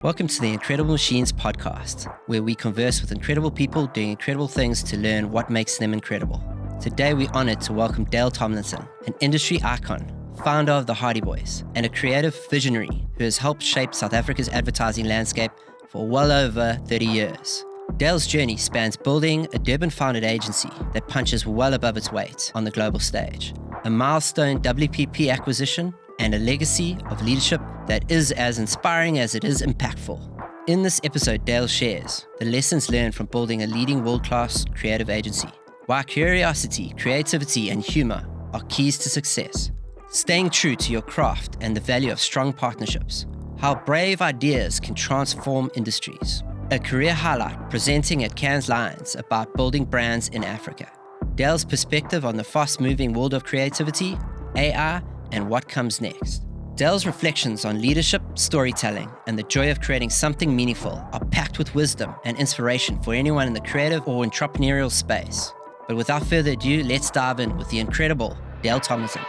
Welcome to the Incredible Machines podcast, where we converse with incredible people doing incredible things to learn what makes them incredible. Today, we're honored to welcome Dale Tomlinson, an industry icon, founder of the Hardy Boys, and a creative visionary who has helped shape South Africa's advertising landscape for well over 30 years. Dale's journey spans building a Durban-founded agency that punches well above its weight on the global stage, a milestone WPP acquisition, and a legacy of leadership that is as inspiring as it is impactful. In this episode, Dale shares the lessons learned from building a leading world-class creative agency, why curiosity, creativity, and humor are keys to success, staying true to your craft and the value of strong partnerships, how brave ideas can transform industries, a career highlight presenting at Cannes Lions about building brands in Africa, Dale's perspective on the fast-moving world of creativity, AI, and what comes next. Dale's reflections on leadership, storytelling, and the joy of creating something meaningful are packed with wisdom and inspiration for anyone in the creative or entrepreneurial space. But without further ado, let's dive in with the incredible Dale Tomlinson.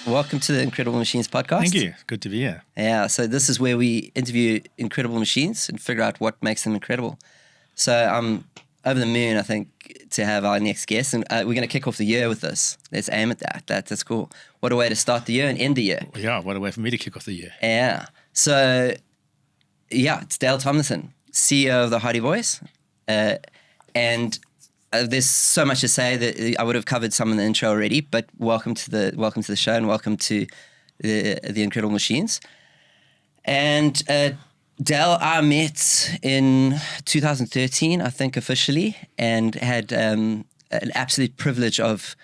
Welcome to the Incredible Machines podcast. Thank you. Good to be here. Yeah, so this is where we interview incredible machines and figure out what makes them incredible. So I'm over the moon, I think, to have our next guest, and we're going to kick off the year with this. Let's aim at that. That's cool. What a way to start the year and end the year. Yeah, what a way for me to kick off the year. Yeah. So, yeah, it's Dale Tomlinson, CEO of the Hardy Boys, and there's so much to say that I would have covered some in the intro already. But welcome to the show, and welcome to the Incredible Machines. And Dale, I met in 2013, I think officially, and had an absolute privilege of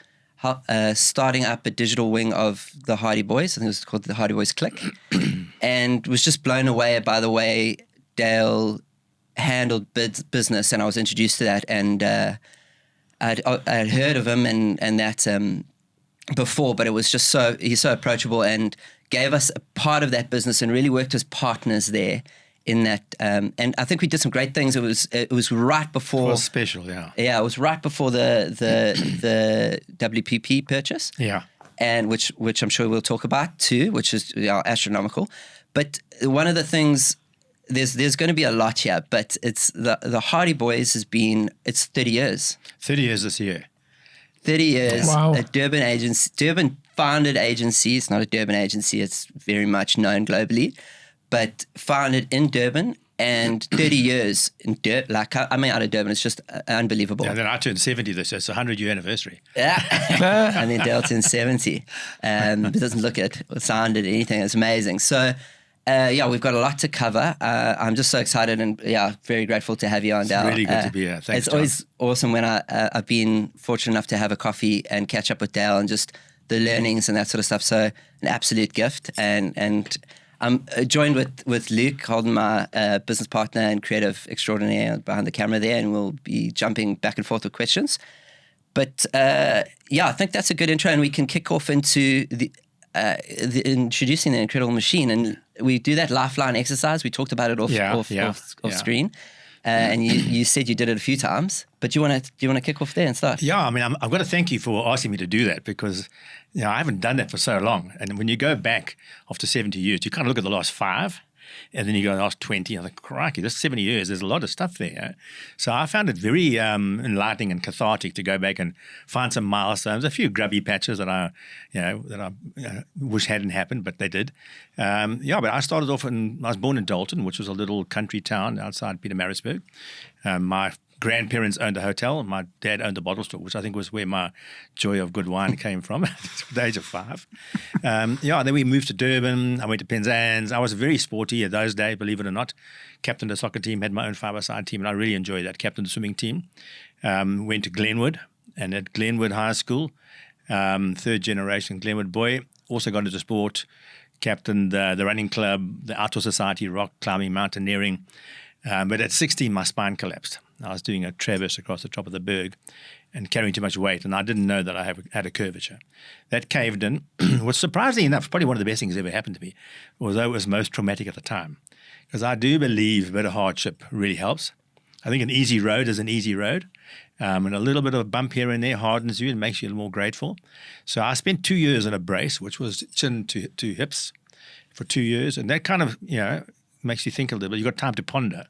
starting up a digital wing of the Hardy Boys. I think it was called the Hardy Boys Click, and was just blown away by the way Dale handled business, and I was introduced to that, and I'd heard of him and that before, but it was just he's so approachable and gave us a part of that business and really worked as partners there in that, and I think we did some great things. It was right before. It was special, yeah. Yeah, it was right before the WPP purchase. Yeah, and which I'm sure we'll talk about too, which is astronomical. But one of the things, there's going to be a lot here, but it's the Hardy Boys it's 30 years. 30 years this year. 30 years. Wow. A Durban agency, Durban founded agency. It's not a Durban agency. It's very much known globally, but founded in Durban, and 30 years in Durban. Out of Durban, it's just unbelievable. And then I turned 70 this year. It's a 100-year anniversary. Yeah. And then Dale turned 70. It doesn't look it or sound it, anything. It's amazing. So, we've got a lot to cover. I'm just so excited and very grateful to have you on, Dale. It's really good to be here. Thanks, It's always awesome when I've been fortunate enough to have a coffee and catch up with Dale and just the learnings and that sort of stuff. So an absolute gift. And I'm joined with Luke Holden, my business partner and creative extraordinaire behind the camera there, and we'll be jumping back and forth with questions. But I think that's a good intro, and we can kick off into the introducing the Incredible Machine, and we do that lifeline exercise. We talked about it off screen, and you said you did it a few times. But do you want to kick off there and start? Yeah, I mean, I've got to thank you for asking me to do that, because I haven't done that for so long. And when you go back after 70 years, you kind of look at the last 5. And then you go the last 20, I think, crikey, this 70 years, there's a lot of stuff there. So I found it very enlightening and cathartic to go back and find some milestones, a few grubby patches that I wish hadn't happened, but they did. But I started off I was born in Dalton, which was a little country town outside Pietermaritzburg. My grandparents owned a hotel. My dad owned a bottle store, which I think was where my joy of good wine came from at the age of 5. Then we moved to Durban. I went to Penzance. I was very sporty at those days, believe it or not. Captained a soccer team, had my own 5-a-side team, and I really enjoyed that. Captained the swimming team. Went to Glenwood, and at Glenwood High School, third generation Glenwood boy, also got into sport, captained the running club, the outdoor society, rock climbing, mountaineering. But at 16, my spine collapsed. I was doing a traverse across the top of the berg and carrying too much weight, and I didn't know that I had a curvature. That caved in, was surprisingly enough probably one of the best things that ever happened to me, although it was most traumatic at the time. Because I do believe a bit of hardship really helps. I think an easy road is an easy road. And a little bit of a bump here and there hardens you and makes you a little more grateful. So I spent 2 years in a brace, which was chin to hips for 2 years. And that kind of, makes you think a little bit. You've got time to ponder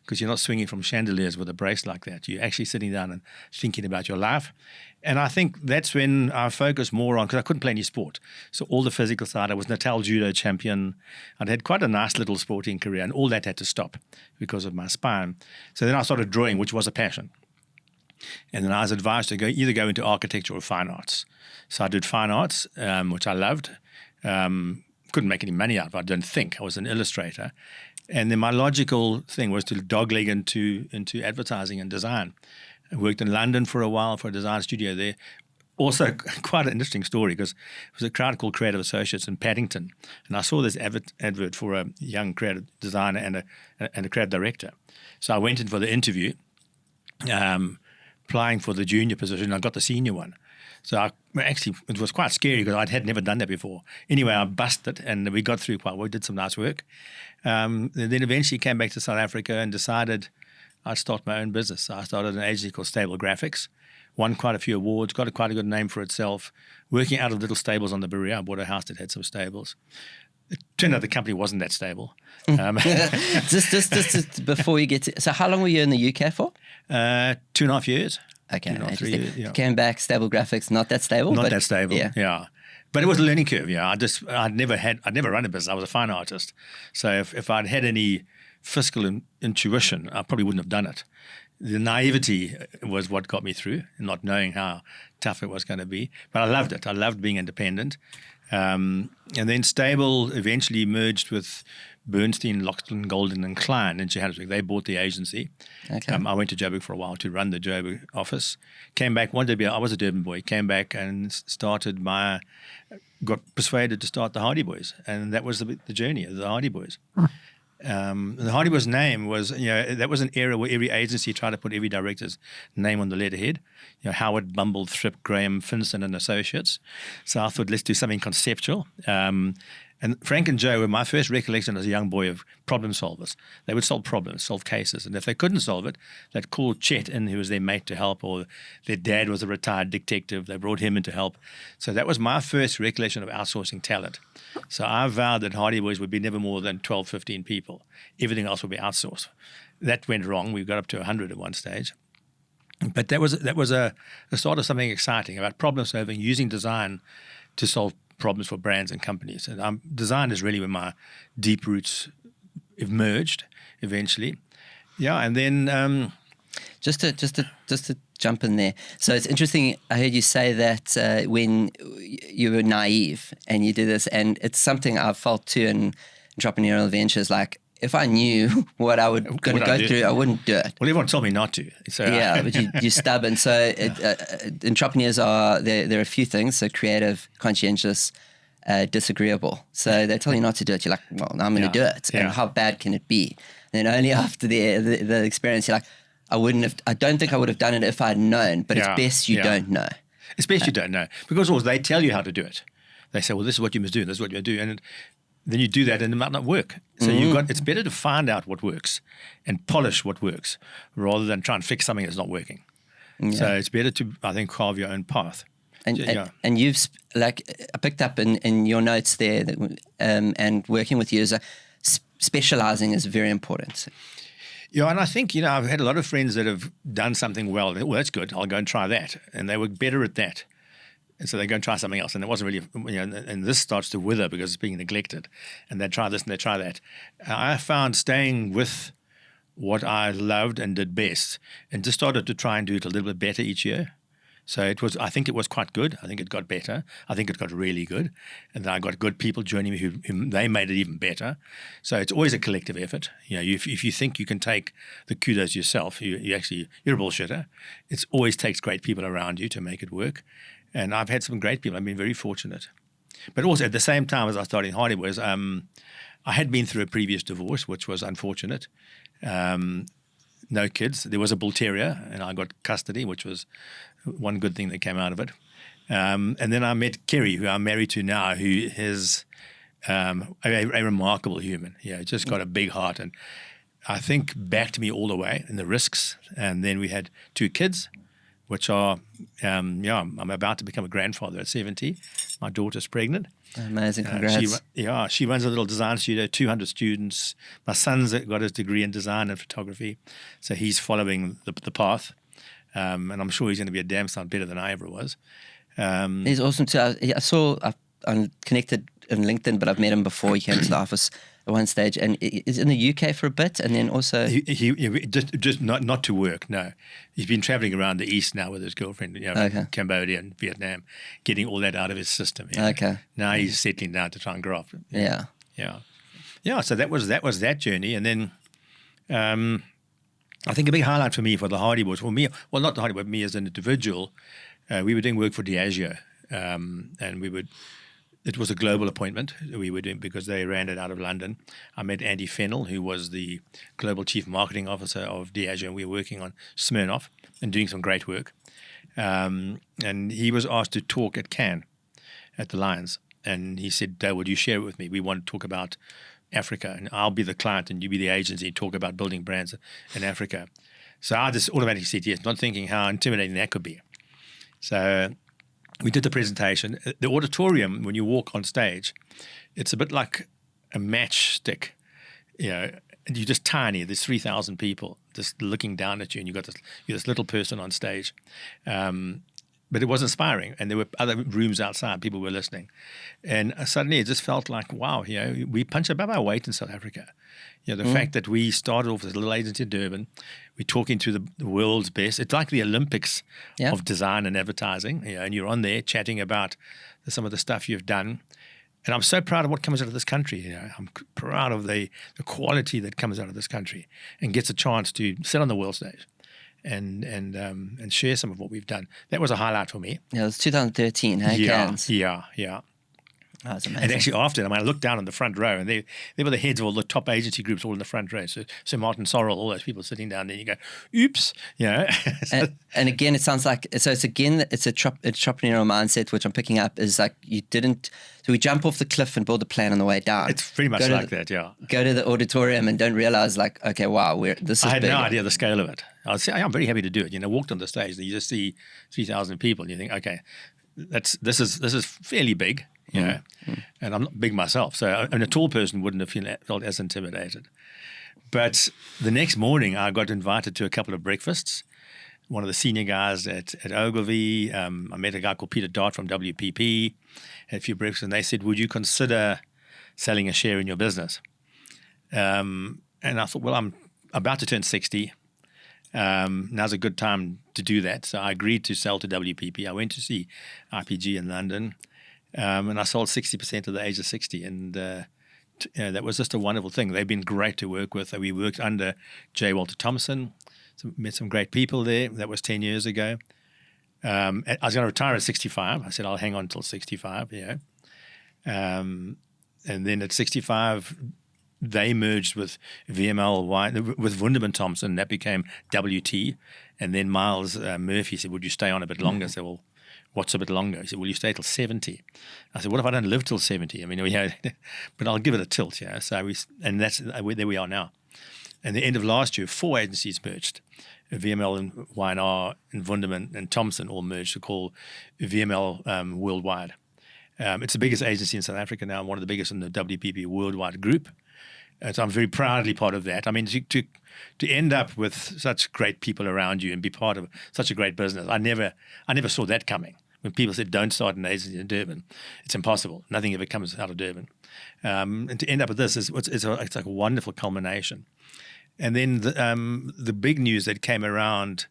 because you're not swinging from chandeliers with a brace like that. You're actually sitting down and thinking about your life. And I think that's when I focused more on, because I couldn't play any sport. So all the physical side, I was Natal judo champion. I'd had quite a nice little sporting career, and all that had to stop because of my spine. So then I started drawing, which was a passion. And then I was advised to either go into architecture or fine arts. So I did fine arts, which I loved. Couldn't make any money out of it, I don't think. I was an illustrator. And then my logical thing was to dogleg into advertising and design. I worked in London for a while for a design studio there. Also, quite an interesting story because it was a crowd called Creative Associates in Paddington. And I saw this advert for a young creative designer and a creative director. So I went in for the interview, applying for the junior position. I got the senior one. So it was quite scary because I had never done that before. Anyway, I busted and we got through quite well. We did some nice work. Then eventually came back to South Africa and decided I'd start my own business. So I started an agency called Stable Graphics, won quite a few awards, got quite a good name for itself, working out of little stables on the Berea. I bought a house that had some stables. It turned out the company wasn't that stable. Just before you get to, so how long were you in the UK for? 2.5 years. Okay, 3 years, yeah. Came back, Stable Graphics, not that stable. Not that stable, yeah. But it was a learning curve, yeah. I'd never run a business. I was a fine artist. So if I'd had any fiscal intuition, I probably wouldn't have done it. The naivety was what got me through, not knowing how tough it was going to be. But I loved it. I loved being independent. And then Stable eventually merged with Bernstein, Loxton, Golden and Klein in Johannesburg. They bought the agency. Okay. I went to Joburg for a while to run the Joburg office. Came back, I was a Durban boy, came back and got persuaded to start the Hardy Boys. And that was the journey of the Hardy Boys. The Hardy Boys name was, that was an era where every agency tried to put every director's name on the letterhead. Howard, Bumble, Thripp, Graham, Finson and Associates. So I thought, let's do something conceptual. And Frank and Joe were my first recollection as a young boy of problem solvers. They would solve problems, solve cases. And if they couldn't solve it, they'd call Chet in, who was their mate, to help, or their dad was a retired detective. They brought him in to help. So that was my first recollection of outsourcing talent. So I vowed that Hardy Boys would be never more than 12, 15 people. Everything else would be outsourced. That went wrong. We got up to 100 at one stage. But that was the start of something exciting about problem solving, using design to solve problems for brands and companies. And design is really where my deep roots emerged eventually. Yeah, and then just to jump in there. So it's interesting. I heard you say that when you were naive and you did this, and it's something I've felt too in entrepreneurial ventures. Like, if I knew what I would going to go through, I wouldn't do it. Well, everyone told me not to. So yeah, but you're stubborn. So entrepreneurs are, there are a few things. So creative, conscientious, disagreeable. So they tell you not to do it. You're like, well, I'm going to do it. And how bad can it be? And then only after the experience, you're like, I don't think I would have done it if I'd known, but it's best you don't know. It's best you don't know. Because also they tell you how to do it. They say, well, this is what you must do, this is what you must do. And then you do that and it might not work. So it's better to find out what works and polish what works rather than try and fix something that's not working. Yeah. So it's better to, I think, carve your own path. And you've, like, I picked up in your notes there that, and working with you is specializing is very important. Yeah, and I think, I've had a lot of friends that have done something well. Well, that's good. I'll go and try that. And they were better at that. And so they go and try something else. And it wasn't really, and this starts to wither because it's being neglected. And they try this and they try that. I found staying with what I loved and did best and just started to try and do it a little bit better each year. So I think it was quite good. I think it got better. I think it got really good. And then I got good people joining me who they made it even better. So it's always a collective effort. If you think you can take the kudos yourself, you're a bullshitter. It always takes great people around you to make it work. And I've had some great people. I've been very fortunate. But also at the same time as I started Hardy Boys, I had been through a previous divorce, which was unfortunate. No kids. There was a bull terrier, and I got custody, which was one good thing that came out of it. And then I met Kerry, who I'm married to now, who is a remarkable human. Yeah, just got a big heart. And I think, backed me all the way in the risks. And then we had 2 kids, which are, I'm about to become a grandfather at 70. My daughter's pregnant. Amazing, congrats. She runs a little design studio, 200 students. My son's got his degree in design and photography, so he's following the path. And I'm sure he's going to be a damn sight better than I ever was. He's awesome too. I'm connected on LinkedIn, but I've met him before. He came to the office at one stage, and he's in the UK for a bit, and then also he just not to work. No, he's been traveling around the East now with his girlfriend, Cambodia and Vietnam, getting all that out of his system. Okay. Now he's settling down to try and grow up. Yeah. So that was that journey, and then I think a big highlight for me for the Hardy Boys, for me, well, not the Hardy Boys, me as an individual, we were doing work for Diageo, and it was a global appointment we were doing because they ran it out of London. I met Andy Fennell, who was the global chief marketing officer of Diageo, and we were working on Smirnoff and doing some great work. And he was asked to talk at Cannes at the Lions, and he said, Dale, would you share it with me? We want to talk about Africa, and I'll be the client and you be the agency, talk about building brands in Africa. So I just automatically said yes, not thinking how intimidating that could be. So we did the presentation. The auditorium, when you walk on stage, it's a bit like a matchstick. You're just tiny. There's 3,000 people just looking down at you, and you're this little person on stage. But it was inspiring, and there were other rooms outside. People were listening, and suddenly it just felt like, wow, we punch above our weight in South Africa. The fact that we started off as a little agency in Durban, we're talking to the world's best. It's like the Olympics of design and advertising, and you're on there chatting about some of the stuff you've done. And I'm so proud of what comes out of this country. I'm proud of the quality that comes out of this country and gets a chance to sit on the world stage and share some of what we've done. That was a highlight for me. Yeah, it was 2013, hey, Cannes? Yeah. Oh, that's amazing. And actually after that, I looked down in the front row, and they were the heads of all the top agency groups all in the front row. So Martin Sorrell, all those people sitting down there, you go, oops, And again, it sounds like, it's entrepreneurial mindset, which I'm picking up, is like so we jump off the cliff and build a plan on the way down. It's pretty much like that, yeah. Go to the auditorium and don't realize, like, okay, wow, this is I had big. no idea the scale of it. I'm very happy to do it. Walked on the stage and you just see 3,000 people and you think, okay, this is fairly big. And I'm not big myself, so a tall person wouldn't have felt as intimidated. But the next morning, I got invited to a couple of breakfasts. One of the senior guys at Ogilvy, I met a guy called Peter Dart from WPP, had a few breakfasts, and they said, would you consider selling a share in your business? And I thought, well, I'm about to turn 60. Now's a good time to do that. So I agreed to sell to WPP. I went to see IPG in London. And I sold 60% of the age of 60. And that was just a wonderful thing. They've been great to work with. We worked under J. Walter Thompson, met some great people there. That was 10 years ago. I was going to retire at 65. I said, I'll hang on until 65, and then at 65, they merged with VML, with Wunderman Thompson. That became WT. And then Miles Murphy said, would you stay on a bit longer? I said, well, what's a bit longer? He said, will you stay till 70? I said, what if I don't live till 70? I mean, but I'll give it a tilt, So that's there we are now. And the end of last year, 4 agencies merged. VML and Y&R and Wunderman and Thompson all merged to call VML Worldwide. It's the biggest agency in South Africa now, and one of the biggest in the WPP Worldwide group. So I'm very proudly part of that. I mean, to end up with such great people around you and be part of such a great business, I never saw that coming. When people said, don't start an agency in Durban, it's impossible. Nothing ever comes out of Durban. And to end up with this, it's like a wonderful culmination. And then the big news that came around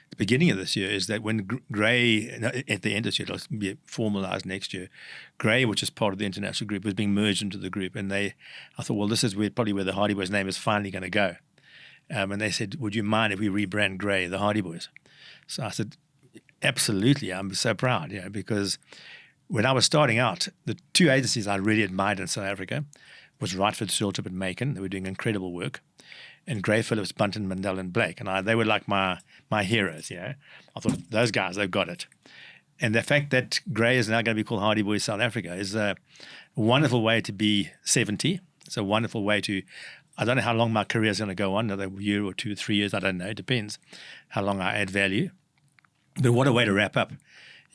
the beginning of this year is that when Grey, at the end of this year, it'll be formalized next year, Grey, which is part of the international group, was being merged into the group. And I thought, well, this is probably where the Hardy Boys name is finally going to go. And they said, would you mind if we rebrand Grey the Hardy Boys? So I said, absolutely. I'm so proud, because when I was starting out, the 2 agencies I really admired in South Africa was Rightford, Searltrip and Macon. They were doing incredible work. And Gray Phillips, Bunton, Mandel and Blake. And they were like my heroes, I thought, those guys, they've got it. And the fact that Gray is now going to be called Hardy Boys South Africa is a wonderful way to be 70. It's a wonderful way to I don't know how long my career is going to go on, another year or 2 or 3 years, I don't know. It depends how long I add value. But what a way to wrap up,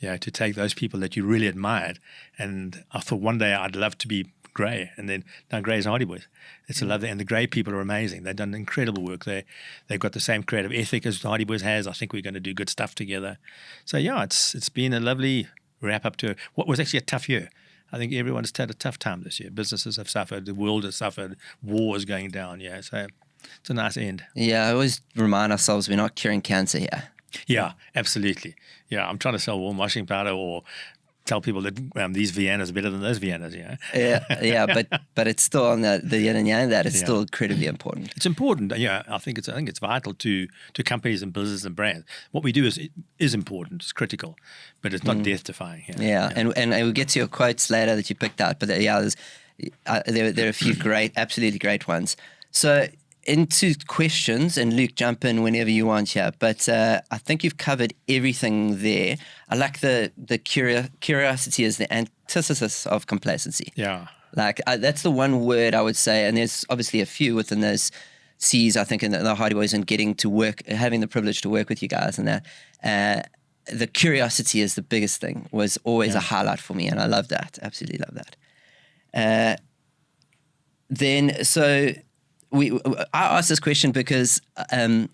to take those people that you really admired. And I thought one day I'd love to be Grey, and then now Grey's Hardy Boys. It's a lovely, and the Grey people are amazing. They've done incredible work. They've got the same creative ethic as Hardy Boys has. I think we're going to do good stuff together. So it's been a lovely wrap up to what was actually a tough year. I think everyone's had a tough time this year. Businesses have suffered. The world has suffered. War is going down. So it's a nice end. Yeah, I always remind ourselves we're not curing cancer here. Yeah, absolutely. Yeah, I'm trying to sell warm washing powder or tell people that these Viennas are better than those Viennas. Yeah, but it's still on the yin and yang. That it's still incredibly important. It's important. Yeah, I think it's vital to companies and businesses and brands. What we do is important. It's critical, but it's not death defying. Yeah. And we'll get to your quotes later that you picked out. But there are a few absolutely great ones. So into questions, and Luke, jump in whenever you want here. But I think you've covered everything there. I like the curiosity is the antithesis of complacency. Yeah. Like that's the one word I would say, and there's obviously a few within those C's, I think, in the Hardy Boys, and getting to work, having the privilege to work with you guys and that. The curiosity is the biggest thing, was always a highlight for me, and I love that. Absolutely love that. Then, so... I asked this question because, and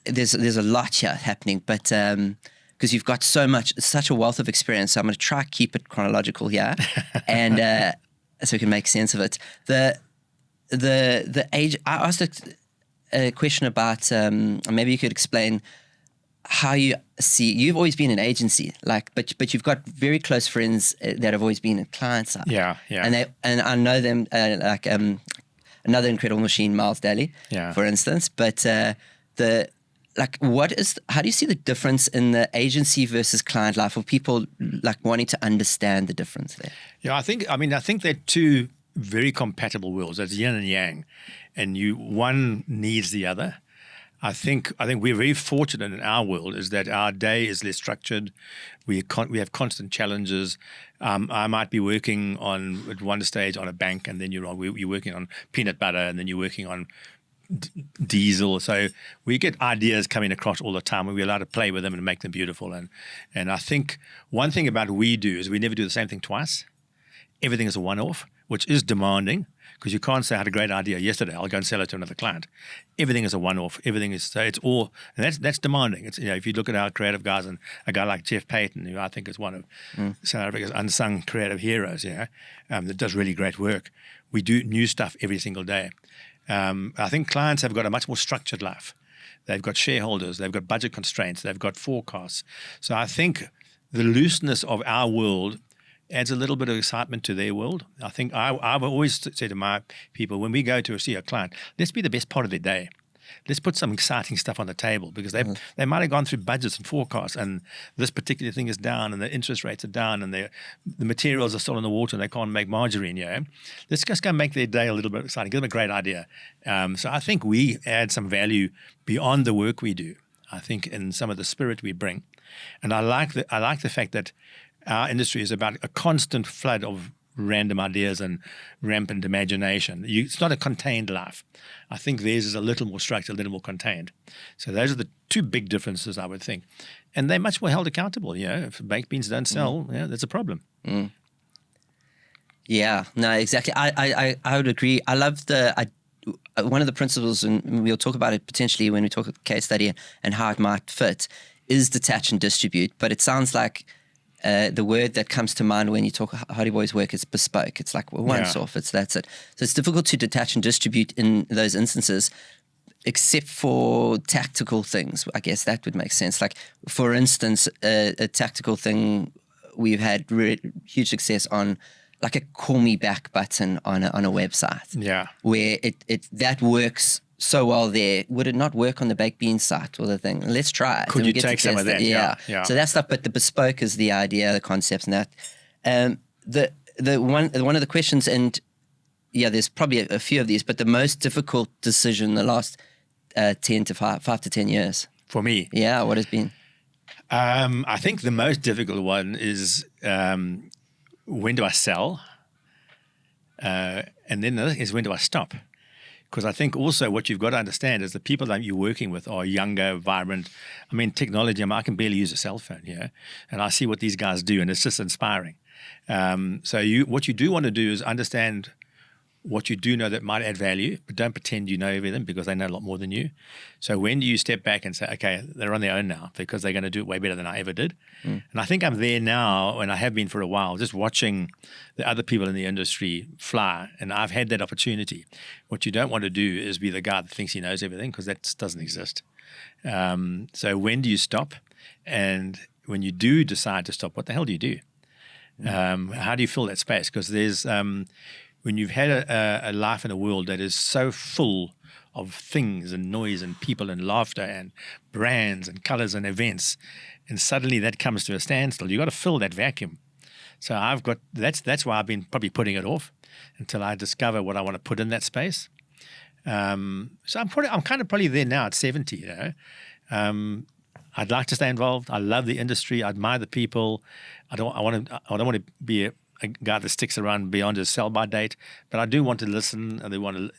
there's a lot here happening, but because you've got such a wealth of experience, so I'm going to try to keep it chronological here, and so we can make sense of it. The age. I asked a question about maybe you could explain how you see. You've always been an agency, but you've got very close friends that have always been a client side. Yeah. And I know them another incredible machine, Miles Daly, for instance. But how do you see the difference in the agency versus client life, of people wanting to understand the difference there? Yeah, I think they're two very compatible worlds. That's yin and yang, and one needs the other. I think we're very fortunate in our world is that our day is less structured. We have constant challenges. I might be working at one stage on a bank, and then you're working on peanut butter, and then you're working on diesel. So we get ideas coming across all the time, and we're allowed to play with them and make them beautiful. And I think one thing about we do is we never do the same thing twice. Everything is a one-off, which is demanding, because you can't say I had a great idea yesterday, I'll go and sell it to another client. Everything is a one-off. Everything is, so it's all, and that's demanding. It's, if you look at our creative guys, and a guy like Jeff Payton, who I think is one of South Africa's unsung creative heroes, that does really great work. We do new stuff every single day. I think clients have got a much more structured life. They've got shareholders, they've got budget constraints, they've got forecasts. So I think the looseness of our world adds a little bit of excitement to their world. I think I've always said to my people, when we go to see a client, let's be the best part of their day. Let's put some exciting stuff on the table, because they might have gone through budgets and forecasts, and this particular thing is down, and the interest rates are down, and the materials are still in the water, and they can't make margarine. Let's just go make their day a little bit exciting. Give them a great idea. So I think we add some value beyond the work we do. I think in some of the spirit we bring, and I like the fact that our industry is about a constant flood of random ideas and rampant imagination. It's not a contained life. I think theirs is a little more structured, a little more contained. So those are the two big differences, I would think. And they're much more held accountable. If baked beans don't sell, that's a problem. Mm. Yeah, no, exactly. I would agree. I love one of the principles, and we'll talk about it potentially when we talk about the case study and how it might fit, is detach and distribute. But it sounds like the word that comes to mind when you talk Hardy Boys work is bespoke. It's like once off. That's it. So it's difficult to detach and distribute in those instances, except for tactical things. I guess that would make sense. Like, for instance, a tactical thing we've had huge success on, like a call me back button on a website. Yeah, where it that works so well there. Would it not work on the baked beans site or the thing? Let's try it. Could you take some of that? Yeah. So that's stuff, but the bespoke is the idea, the concepts, and that. One of the questions, and there's probably a few of these, but the most difficult decision in the last 5 to 10 years for me. Yeah, what has been? I think the most difficult one is when do I sell, and then the other is when do I stop. Because I think also what you've got to understand is the people that you're working with are younger, vibrant. I mean, technology, I can barely use a cell phone, and I see what these guys do, and it's just inspiring. So what you do want to do is understand what you do know that might add value, but don't pretend you know everything because they know a lot more than you. So when do you step back and say, okay, they're on their own now because they're going to do it way better than I ever did? And I think I'm there now, and I have been for a while, just watching the other people in the industry fly, and I've had that opportunity. What you don't want to do is be the guy that thinks he knows everything, because that just doesn't exist. So when do you stop? And when you do decide to stop, what the hell do you do? How do you fill that space? Because there's when you've had a life in a world that is so full of things and noise and people and laughter and brands and colors and events, and suddenly that comes to a standstill, you've got to fill that vacuum. So that's why I've been probably putting it off until I discover what I want to put in that space. So I'm kind of probably there now at 70. I'd like to stay involved. I love the industry. I admire the people. I don't want to be a guy that sticks around beyond his sell-by date, but I do want to listen. I do want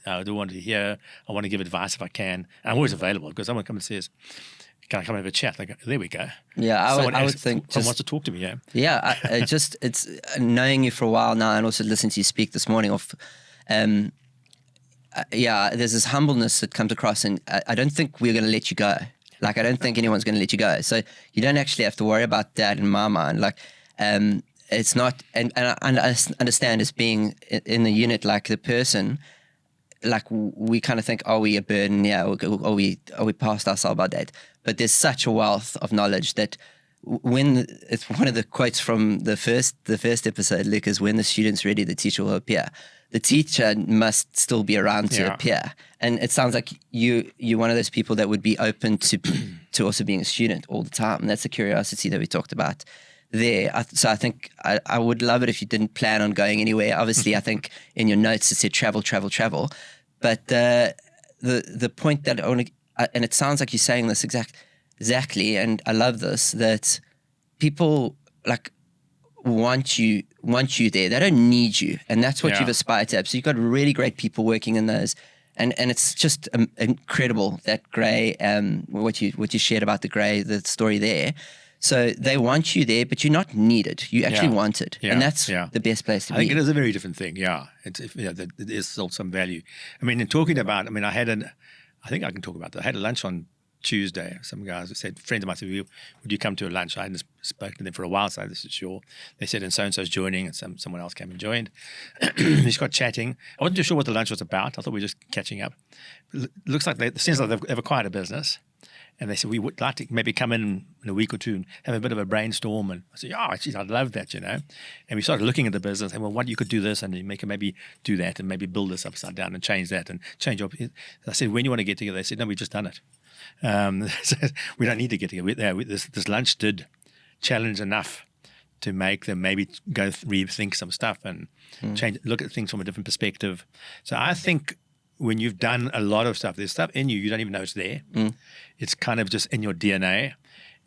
to hear. I want to give advice if I can. And I'm always available because someone comes and says, "Can I come have a chat?" Like, there we go. Yeah, I would think someone wants to talk to me. It's knowing you for a while now, and also listening to you speak this morning. There's this humbleness that comes across, and I don't think we're going to let you go. Like, I don't think anyone's going to let you go. So you don't actually have to worry about that in my mind. Like, it's not, and I understand as being in the unit, like the person, like we kind of think, are we a burden? Yeah, are we past our sell-by date? But there's such a wealth of knowledge that it's one of the quotes from the first episode, Luke, is when the student's ready, the teacher will appear. The teacher must still be around to appear. And it sounds like you're one of those people that would be open to also being a student all the time. And that's the curiosity that we talked about there. So I think I would love it if you didn't plan on going anywhere. Obviously, I think in your notes it said travel. But the point that I want to, and it sounds like you're saying this exactly, and I love this, that people like want you there. They don't need you, and that's what you've aspired to have. So you've got really great people working in those, and it's just incredible, that Gray, what you shared about the story there. So they want you there, but you're not needed. You actually want it, and that's the best place to be. I think it is a very different thing. There's still some value. I mean, in talking about, I think I can talk about that. I had a lunch on Tuesday. Some guys said, friends of mine said, would you come to a lunch? I hadn't spoken to them for a while, so this is sure. They said, and so-and-so's joining, and someone else came and joined. We just got chatting. I wasn't too sure what the lunch was about. I thought we were just catching up. It looks like it seems like they've acquired a business. And they said, we would like to maybe come in a week or two and have a bit of a brainstorm. And I said, geez, I'd love that, And we started looking at the business and, well, what you could do this, and you can maybe do that, and maybe build this upside down and change that and change up. I said, when you want to get together? They said, no, we've just done it. So we don't need to get together. This lunch did challenge enough to make them maybe go rethink some stuff and look at things from a different perspective. So I think when you've done a lot of stuff, there's stuff in you don't even know it's there. It's kind of just in your DNA,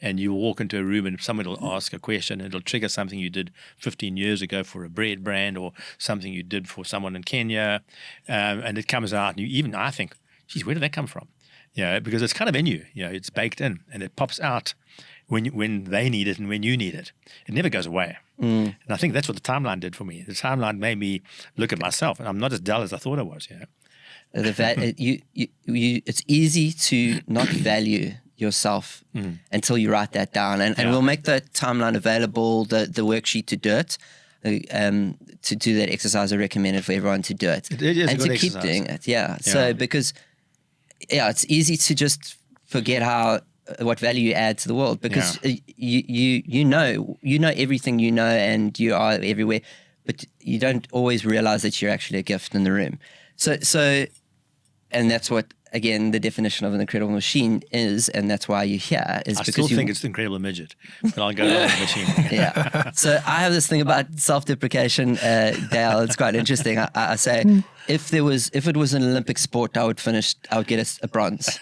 and you walk into a room and someone will ask a question and it'll trigger something you did 15 years ago for a bread brand or something you did for someone in Kenya, and it comes out, and I think, geez, where did that come from? Because it's kind of in you. It's baked in, and it pops out when they need it and when you need it. It never goes away. And I think that's what the timeline did for me. The timeline made me look at myself, and I'm not as dull as I thought I was. It's easy to not value yourself until you write that down, and we'll make the timeline available, the worksheet to do it, to do that exercise. I recommend it for everyone to do it, and to keep doing it. So because it's easy to just forget what value you add to the world, because you know everything you know, and you are everywhere, but you don't always realize that you're actually a gift in the room. So, and that's what, again, the definition of an incredible machine is, and that's why you're here. I still think it's the incredible midget, but I'll go with the machine. So I have this thing about self-deprecation, Dale. It's quite interesting. I say, if it was an Olympic sport, I would get a bronze,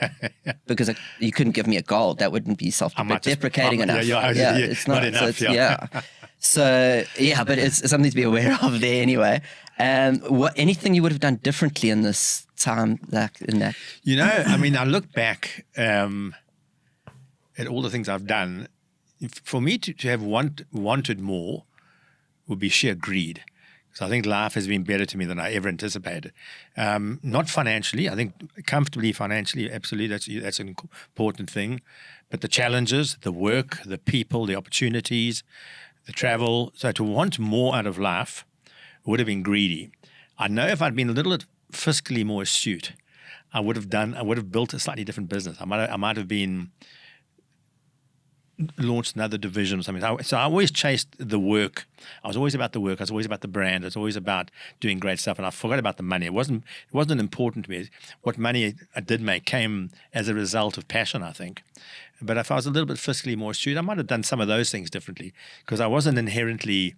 because you couldn't give me a gold. That wouldn't be self-deprecating enough. It's not enough. So yeah, but it's something to be aware of there anyway. Anything you would have done differently in this time, like in that? I mean, I look back at all the things I've done. For me to have wanted more would be sheer greed. So I think life has been better to me than I ever anticipated. Not financially. I think comfortably financially, absolutely, that's an important thing. But the challenges, the work, the people, the opportunities, the travel. So to want more out of life would have been greedy. I know if I'd been a little fiscally more astute, I would have built a slightly different business. I might have been launched another division or something. So I always chased the work. I was always about the work. I was always about the brand. I was always about doing great stuff. And I forgot about the money. It wasn't important to me. What money I did make came as a result of passion, I think. But if I was a little bit fiscally more astute, I might have done some of those things differently because I wasn't inherently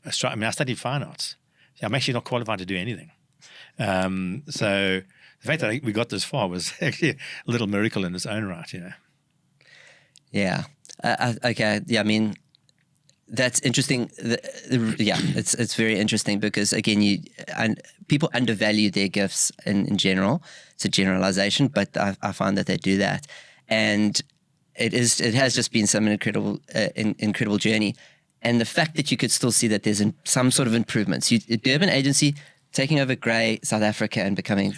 I studied fine arts. I'm actually not qualified to do anything. So the fact that we got this far was actually a little miracle in its own right, Yeah. Okay. Yeah. I mean, that's interesting. It's very interesting because again, people undervalue their gifts in general. It's a generalization, but I find that they do that, and it has just been some incredible journey. And the fact that you could still see that there's some sort of improvements. Durban agency taking over Grey South Africa and becoming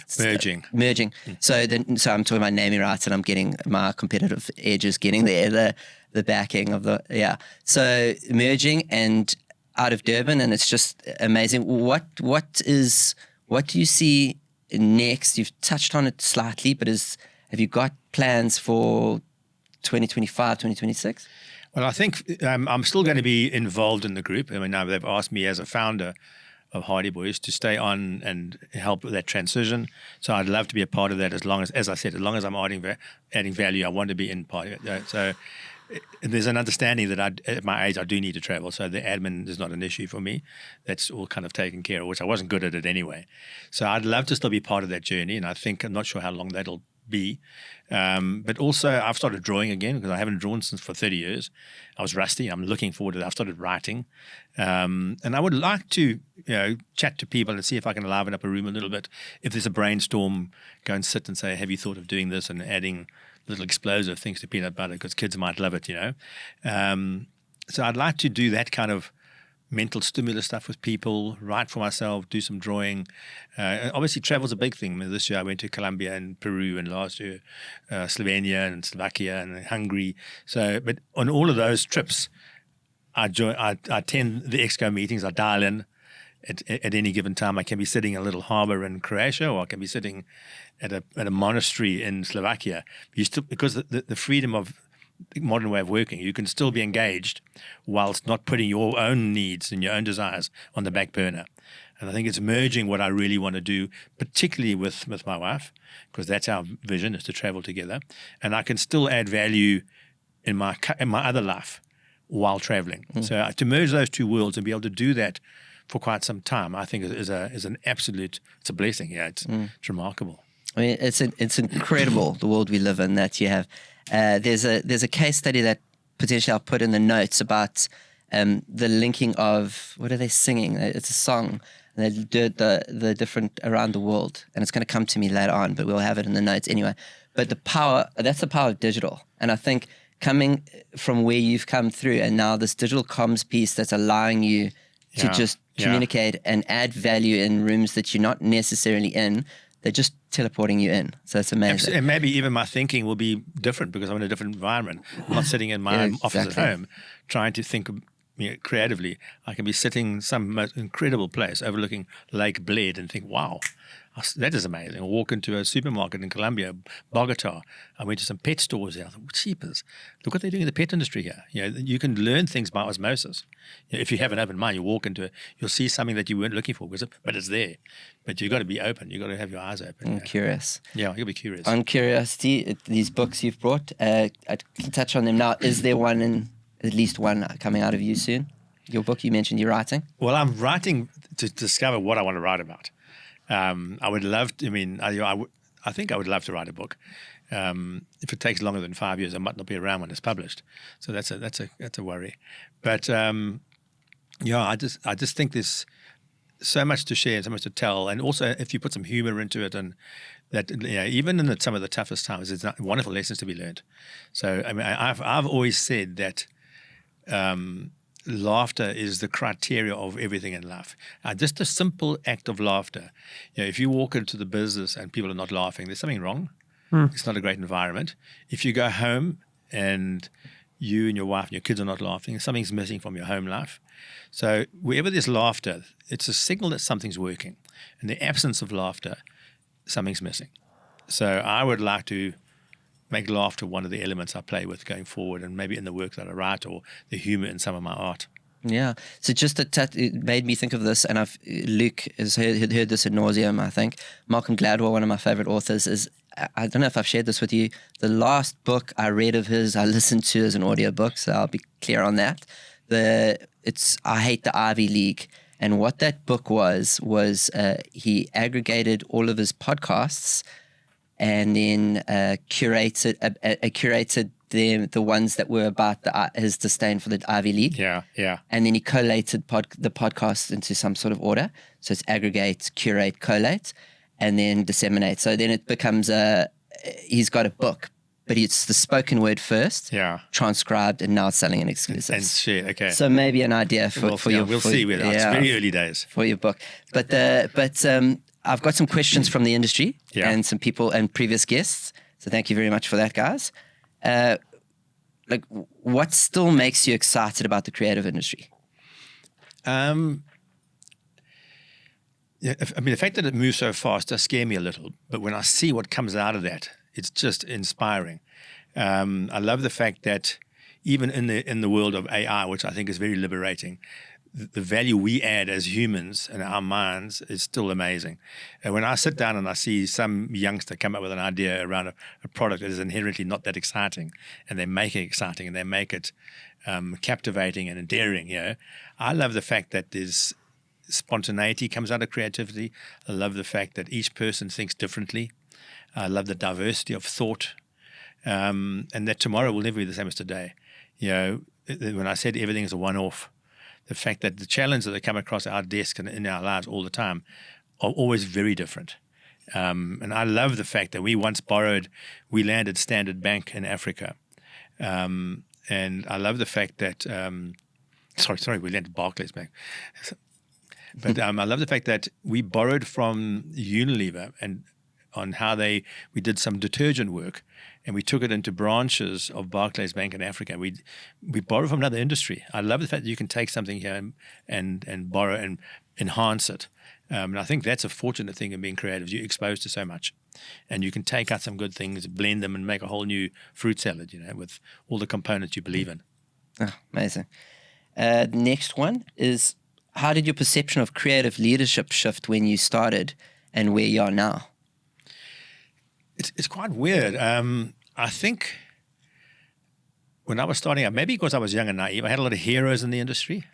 merging. So I'm talking about naming rights, and I'm getting my competitive edges getting there. The backing of So merging and out of Durban, and it's just amazing. What do you see next? You've touched on it slightly, but have you got plans for 2025, 2026? Well, I think I'm still going to be involved in the group. I mean, now they've asked me as a founder of Hardy Boys to stay on and help with that transition. So I'd love to be a part of that as long as I said, as long as I'm adding value, I want to be in part of it. So there's an understanding that at my age, I do need to travel. So the admin is not an issue for me. That's all kind of taken care of, which I wasn't good at it anyway. So I'd love to still be part of that journey. And I'm not sure how long that'll be. But also I've started drawing again because I haven't drawn for 30 years. I was rusty. I'm looking forward to that. I've started writing. And I would like to chat to people and see if I can liven up a room a little bit. If there's a brainstorm, go and sit and say, have you thought of doing this, and adding little explosive things to peanut butter because kids might love it, So I'd like to do that kind of mental stimulus stuff with people, write for myself, do some drawing. Obviously, travel's a big thing. I mean, this year I went to Colombia and Peru, and last year Slovenia and Slovakia and Hungary. So, but on all of those trips, I attend the Exco meetings. I dial in at any given time. I can be sitting in a little harbor in Croatia, or I can be sitting at a monastery in Slovakia. Because the freedom of the modern way of working, you can still be engaged whilst not putting your own needs and your own desires on the back burner. And I think it's merging what I really want to do, particularly with my wife, because that's our vision, is to travel together. And I can still add value in my other life while traveling. So to merge those two worlds and be able to do that for quite some time, I think is an absolute, it's a blessing. Yeah, it's remarkable. I mean, it's incredible the world we live in, that you have. There's a case study that potentially I'll put in the notes about the linking of, what are they singing? It's a song. And they do the different around the world, and it's going to come to me later on, but we'll have it in the notes anyway. But that's the power of digital. And I think coming from where you've come through, and now this digital comms piece that's allowing you to just communicate and add value in rooms that you're not necessarily in, they're just teleporting you in. So it's amazing. And maybe even my thinking will be different because I'm in a different environment. I'm not sitting in my office at home trying to think creatively. I can be sitting in some most incredible place overlooking Lake Bled and think, wow, that is amazing. I walk into a supermarket in Colombia, Bogota. I went to some pet stores there. I thought, cheapers. Look what they're doing in the pet industry here. You can learn things by osmosis. If you have an open mind, you walk into it, you'll see something that you weren't looking for, but it's there. But you've got to be open. You've got to have your eyes open. I'm curious. Yeah, you'll be curious. On curiosity, these books you've brought, I can touch on them now. Is there at least one coming out of you soon? Your book, you mentioned you're writing? Well, I'm writing to discover what I want to write about. I would love to, I think I would love to write a book. If it takes longer than 5 years, I might not be around when it's published. So that's a worry. But Yeah, I just think there's so much to share, so much to tell, and also if you put some humor into it, and that even in some of the toughest times, there's wonderful lessons to be learned. So I mean, I've always said that laughter is the criteria of everything in life. Just a simple act of laughter. If you walk into the business and people are not laughing, there's something wrong. It's not a great environment. If you go home and you and your wife and your kids are not laughing, something's missing from your home life. So wherever there's laughter, it's a signal that something's working. In the absence of laughter, something's missing. So I would like to make laughter one of the elements I play with going forward, and maybe in the work that I write or the humor in some of my art. Yeah. So just it made me think of this, and Luke has heard this ad nauseum, I think. Malcolm Gladwell, one of my favorite authors, is, I don't know if I've shared this with you, the last book I read of his, I listened to as an audiobook, so I'll be clear on that. It's I Hate the Ivy League. And what that book was he aggregated all of his podcasts and then curated the ones that were about his disdain for the Ivy League. Yeah. And then he collated the podcasts into some sort of order. So it's aggregate, curate, collate, and then disseminate. So then it becomes he's got a book, but it's the spoken word first, transcribed, and now it's selling an exclusive. And share, okay. So maybe an idea for your... We'll see. It's very early days. For your book. But I've got some questions from the industry and some people and previous guests. So thank you very much for that, guys. What still makes you excited about the creative industry? The fact that it moves so fast does scare me a little. But when I see what comes out of that, it's just inspiring. I love the fact that even in the world of AI, which I think is very liberating, the value we add as humans in our minds is still amazing. And when I sit down and I see some youngster come up with an idea around a product that is inherently not that exciting, and they make it exciting and they make it captivating and endearing, I love the fact that there's spontaneity comes out of creativity. I love the fact that each person thinks differently. I love the diversity of thought, and that tomorrow will never be the same as today. When I said everything is a one-off, the fact that the challenges that come across our desk and in our lives all the time are always very different. And I love the fact that we landed Standard Bank in Africa. And I love the fact that, we landed Barclays Bank. But I love the fact that we borrowed from Unilever and on how we did some detergent work, and we took it into branches of Barclays Bank in Africa. We borrow from another industry. I love the fact that you can take something here and borrow and enhance it. And I think that's a fortunate thing in being creative. You're exposed to so much, and you can take out some good things, blend them, and make a whole new fruit salad, with all the components you believe in. Oh, amazing. Next one is, how did your perception of creative leadership shift when you started and where you are now? It's quite weird. I think when I was starting out, maybe because I was young and naive, I had a lot of heroes in the industry.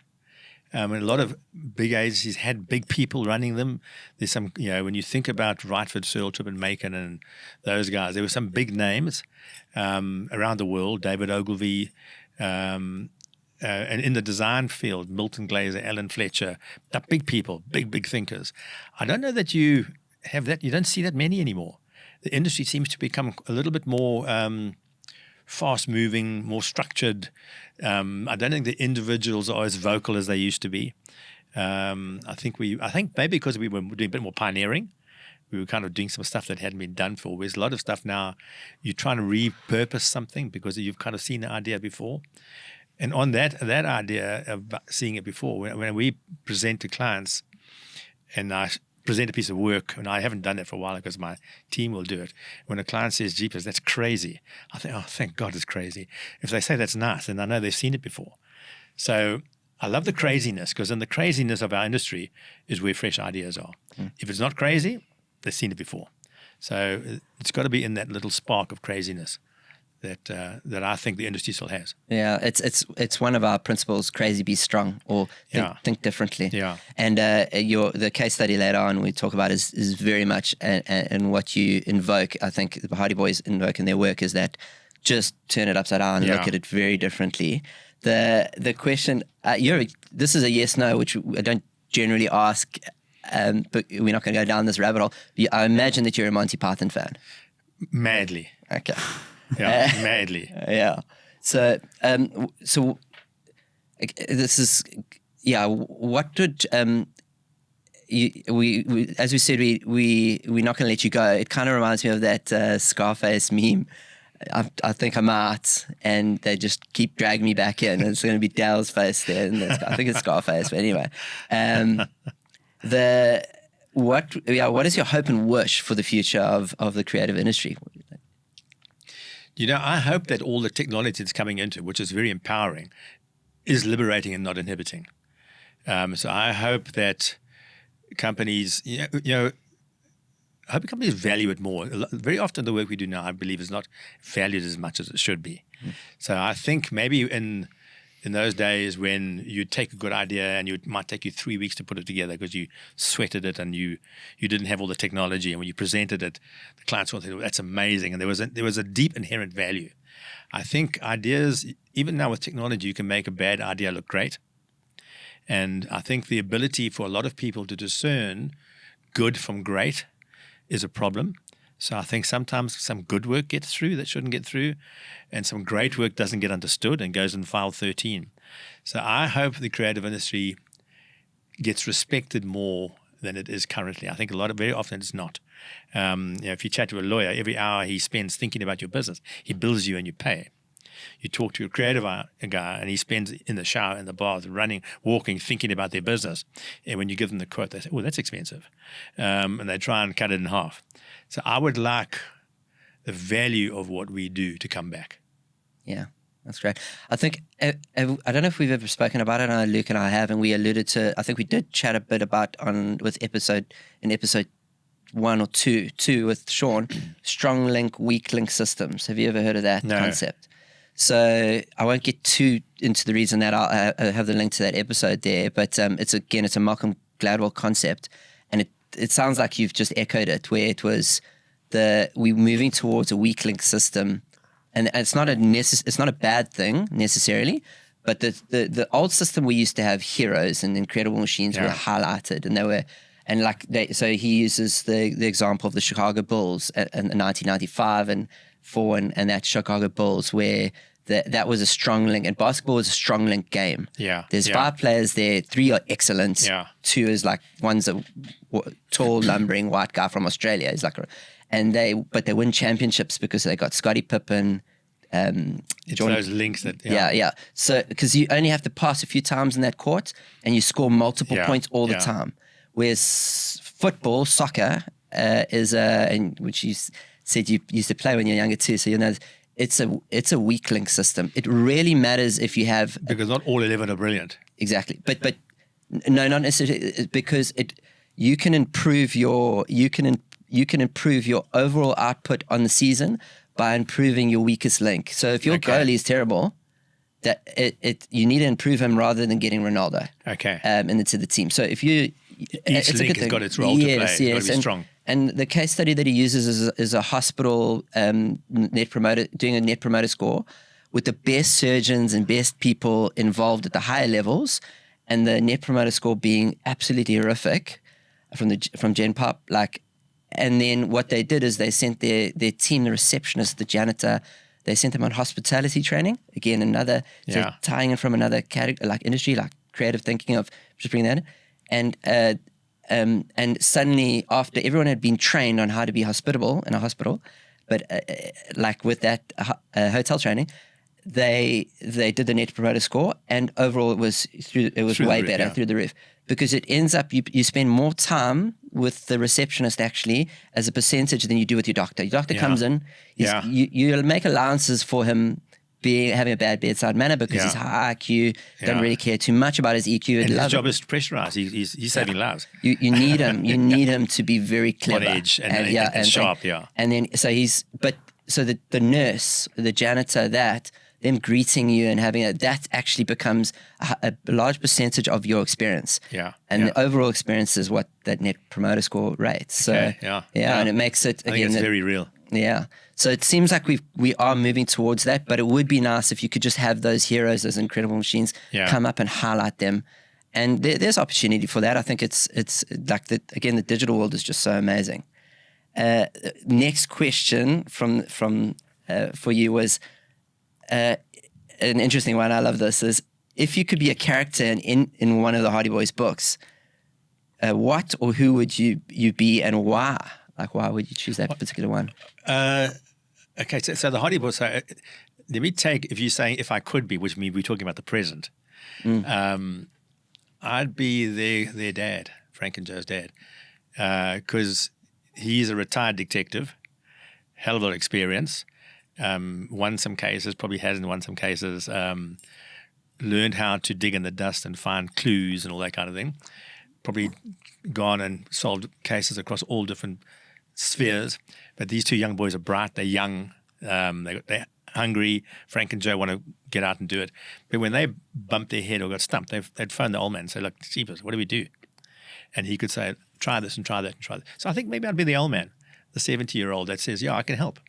And a lot of big agencies had big people running them. There's some, when you think about Rightford, Searle, Tripp and Macon and those guys, there were some big names around the world, David Ogilvy, and in the design field, Milton Glaser, Alan Fletcher, they're big people, big thinkers. I don't know that you have that. You don't see that many anymore. The industry seems to become a little bit more fast-moving, more structured. I don't think the individuals are as vocal as they used to be. I think maybe because we were doing a bit more pioneering, we were kind of doing some stuff that hadn't been done for. There's a lot of stuff now, you're trying to repurpose something because you've kind of seen the idea before. And on that idea of seeing it before, when we present to clients and I present a piece of work, and I haven't done that for a while because my team will do it. When a client says, "Jeepers, that's crazy," I think, "Oh, thank God it's crazy." If they say that's nice, then I know they've seen it before. So I love the craziness, because in the craziness of our industry is where fresh ideas are. If it's not crazy, they've seen it before. So it's got to be in that little spark of craziness that I think the industry still has. Yeah, it's one of our principles: crazy, be strong, or think differently. Yeah. And the case study later on we talk about is very much and what you invoke. I think the Hardy Boys invoke in their work is that just turn it upside down and look at it very differently. The question, this is a yes/no, which I don't generally ask, but we're not going to go down this rabbit hole. I imagine that you're a Monty Python fan. Madly. Okay. Yeah, madly. Yeah. So this is, what would, we as we said, we're not going to let you go. It kind of reminds me of that Scarface meme. I think I'm out, and they just keep dragging me back in. It's going to be Dale's face there. And I think it's Scarface, but anyway. What is your hope and wish for the future of the creative industry? I hope that all the technology that's coming into, which is very empowering, is liberating and not inhibiting. So I hope that companies, I hope companies value it more. Very often the work we do now, I believe, is not valued as much as it should be. So I think maybe in those days when you take a good idea and it might take you 3 weeks to put it together because you sweated it and you didn't have all the technology, and when you presented it, the clients thought, oh, that's amazing, and there was a deep inherent value. I think ideas, even now with technology, you can make a bad idea look great. And I think the ability for a lot of people to discern good from great is a problem. So I think sometimes some good work gets through that shouldn't get through, and some great work doesn't get understood and goes in file 13. So I hope the creative industry gets respected more than it is currently. I think very often it's not. If you chat to a lawyer, every hour he spends thinking about your business, he bills you and you pay. You talk to a creative guy and he spends in the shower, in the bath, running, walking, thinking about their business. And when you give them the quote, they say, oh, that's expensive. And they try and cut it in half. So I would like the value of what we do to come back. Yeah, that's great. I think, I don't know if we've ever spoken about it. I know Luke and I have, and we alluded to, I think we did chat a bit about in episode 1 or 2 with Sean, strong link, weak link systems. Have you ever heard of that concept? So I won't get too into the reason that I'll have the link to that episode there, but it's a Malcolm Gladwell concept, and it sounds like you've just echoed it, where it was we're moving towards a weak link system, and it's not a bad thing necessarily, but the old system, we used to have heroes and incredible machines were highlighted, and so he uses the example of the Chicago Bulls in 1995 and 4 and that Chicago Bulls, where that was a strong link, and basketball was a strong link game. There's 5 players there, 3 are excellent. 2 is like, one's a tall, lumbering white guy from Australia. He's like, but they win championships because they got Scottie Pippen. It's those links that So because you only have to pass a few times in that court, and you score multiple points all the time. Whereas football, soccer, which you said you used to play when you're younger too, so you know it's a weak link system. It really matters if you have, because not all 11 are brilliant. Exactly, but no, not necessarily, because you can improve your overall output on the season by improving your weakest link. So if your goalie is terrible, you need to improve him rather than getting Ronaldo. Into the team. So if you each link has got its role to play. It's got to be strong. And the case study that he uses is a hospital net promoter score with the best surgeons and best people involved at the higher levels, and the net promoter score being absolutely horrific from Gen Pop. And then what they did is they sent their team, the receptionist, the janitor, they sent them on hospitality training. Again, so tying in from another category, like industry, like creative thinking, of just bringing that in. And suddenly, after everyone had been trained on how to be hospitable in a hospital, but with that hotel training, they did the net promoter score, and overall it was way better, through the roof, because it ends up you spend more time with the receptionist actually as a percentage than you do with your doctor. Your doctor comes in, you'll make allowances for him having a bad bedside manner because he's high IQ, don't really care too much about his EQ. And his job is to pressurize. He's saving lives. You need him. You need him to be very clever, on edge and sharp. And then so the nurse, the janitor, them greeting you and having that actually becomes a large percentage of your experience. And the overall experience is what that net promoter score rates. So and it makes it, I think it's very real. Yeah. So it seems like we are moving towards that, but it would be nice if you could just have those heroes, those incredible machines, come up and highlight them. And there's opportunity for that. I think it's like the digital world is just so amazing. Next question for you was an interesting one. I love this. Is if you could be a character in one of the Hardy Boys books, what or who would you be and why? Like, why would you choose that particular one? Okay, so the Hardy Boys. Let me take, if you're saying if I could be, which means we're talking about the present. I'd be their dad, Frank and Joe's dad, because he's a retired detective, hell of a lot of experience, won some cases, probably hasn't won some cases, learned how to dig in the dust and find clues and all that kind of thing, probably gone and solved cases across all different spheres. But these two young boys are bright, they're young, they're hungry. Frank and Joe want to get out and do it. But when they bumped their head or got stumped, they'd phone the old man and say, look, Jeepers, what do we do? And he could say, try this and try that and try that. So I think maybe I'd be the old man, the 70-year-old that says, yeah, I can help.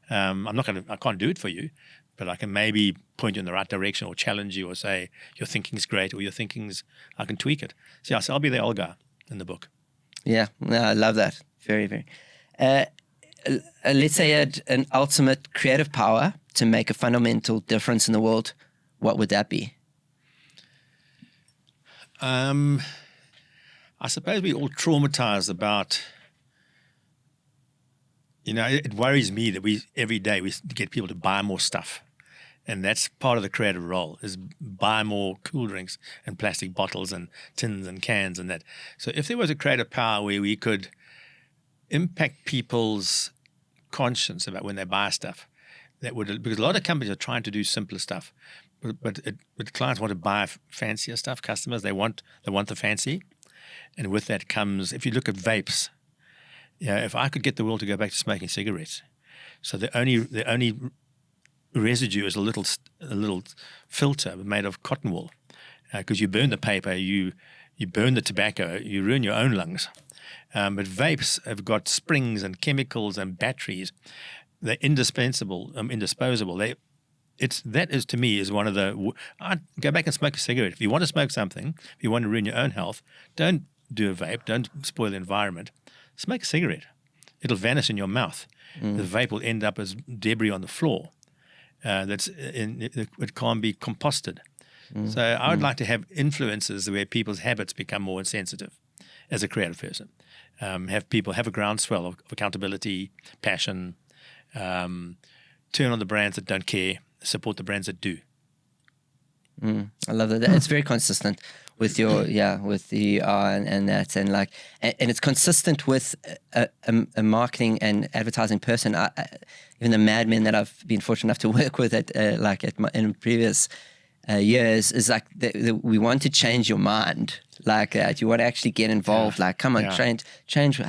I can't do it for you, but I can maybe point you in the right direction or challenge you or say, your thinking's great or I can tweak it. So I'll be the old guy in the book. Yeah, no, I love that. Very, very. Let's say you had an ultimate creative power to make a fundamental difference in the world. What would that be? I suppose we're all traumatized about, it worries me that every day we get people to buy more stuff. And that's part of the creative role, is buy more cool drinks and plastic bottles and tins and cans and that. So if there was a creative power where we could impact people's conscience about when they buy stuff, because a lot of companies are trying to do simpler stuff, but clients want to buy fancier stuff. Customers, they want the fancy, and with that comes, if you look at vapes, if I could get the world to go back to smoking cigarettes, so the only residue is a little filter made of cotton wool, because you burn the paper, you burn the tobacco, you ruin your own lungs. But vapes have got springs and chemicals and batteries. They're indisposable. That is to me is one of the. I'd go back and smoke a cigarette. If you want to smoke something, if you want to ruin your own health, don't do a vape. Don't spoil the environment. Smoke a cigarette. It'll vanish in your mouth. The vape will end up as debris on the floor. It can't be composted. So I would like to have influences where people's habits become more sensitive as a creative person. Have people have a groundswell of accountability, passion, turn on the brands that don't care, support the brands that do. I love that. It's very consistent with with the and that, and it's consistent with a marketing and advertising person. Even the madmen that I've been fortunate enough to work with in previous years is like we want to change your mind like that. You want to actually get involved. Like, come on, change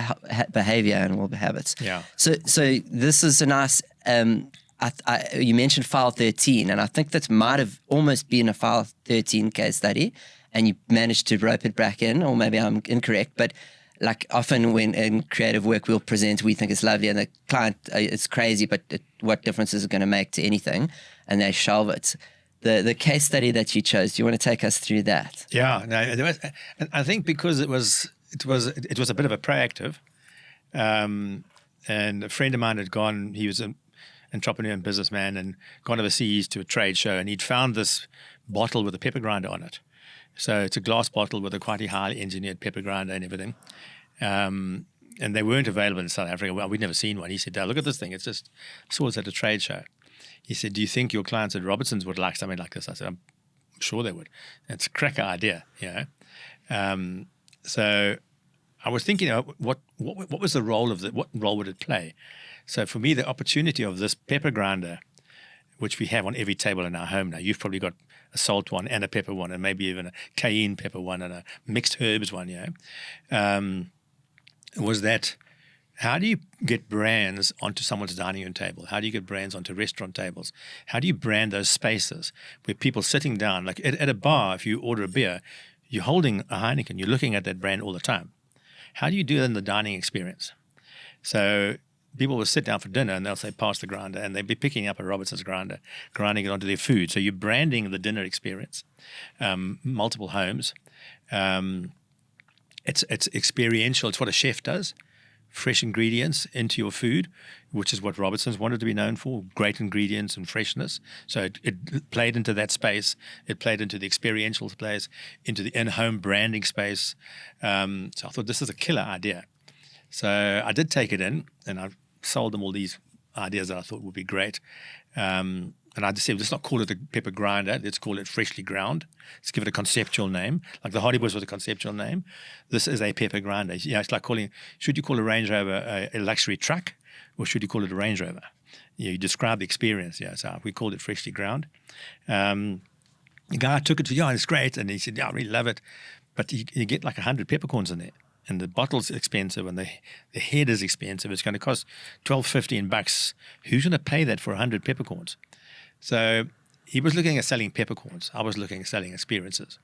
behavior and all the habits. Yeah. So this is a nice. You mentioned file 13, and I think that might have almost been a file 13 case study, and you managed to rope it back in, or maybe I'm incorrect, but like often when in creative work we'll present, we think it's lovely, and the client, it's crazy, but what difference is it going to make to anything? And they shelve it. The case study that you chose, do you want to take us through that? Yeah, no, I think because it was a bit of a proactive, and a friend of mine had gone. He was an entrepreneur and businessman, and gone overseas to a trade show, and he'd found this bottle with a pepper grinder on it. So it's a glass bottle with a quite highly engineered pepper grinder and everything. And they weren't available in South Africa. Well, we'd never seen one. He said, look at this thing. It's just, I saw it at a trade show. He said, do you think your clients at Robertson's would like something like this? I said, I'm sure they would. It's a cracker idea, So I was thinking, what was the role of what role would it play? So for me, the opportunity of this pepper grinder, which we have on every table in our home now, you've probably got a salt one and a pepper one, and maybe even a cayenne pepper one and a mixed herbs one, was that how do you get brands onto someone's dining room table? How do you get brands onto restaurant tables? How do you brand those spaces where people sitting down, like at a bar, if you order a beer, you're holding a Heineken, you're looking at that brand all the time. How do you do that in the dining experience? So people will sit down for dinner and they'll say, pass the grinder, and they'll be picking up a Robertson's grinder, grinding it onto their food. So you're branding the dinner experience, multiple homes. It's experiential. It's what a chef does. Fresh ingredients into your food, which is what Robertson's wanted to be known for, great ingredients and freshness. So it played into that space. It played into the experiential space, into the in-home branding space. So I thought this is a killer idea. So I did take it in, and I sold them all these ideas that I thought would be great. And I just said, let's not call it a pepper grinder. Let's call it freshly ground. Let's give it a conceptual name. Like the Hardy Boys was a conceptual name. This is a pepper grinder. It's like should you call a Range Rover a luxury truck, or should you call it a Range Rover? You describe the experience. So we called it freshly ground. The guy took it to, it's great. And he said, I really love it. But you get like 100 peppercorns in there. And the bottle's expensive, and the head is expensive. It's going to cost $12-15. Who's going to pay that for 100 peppercorns? So he was looking at selling peppercorns. I was looking at selling experiences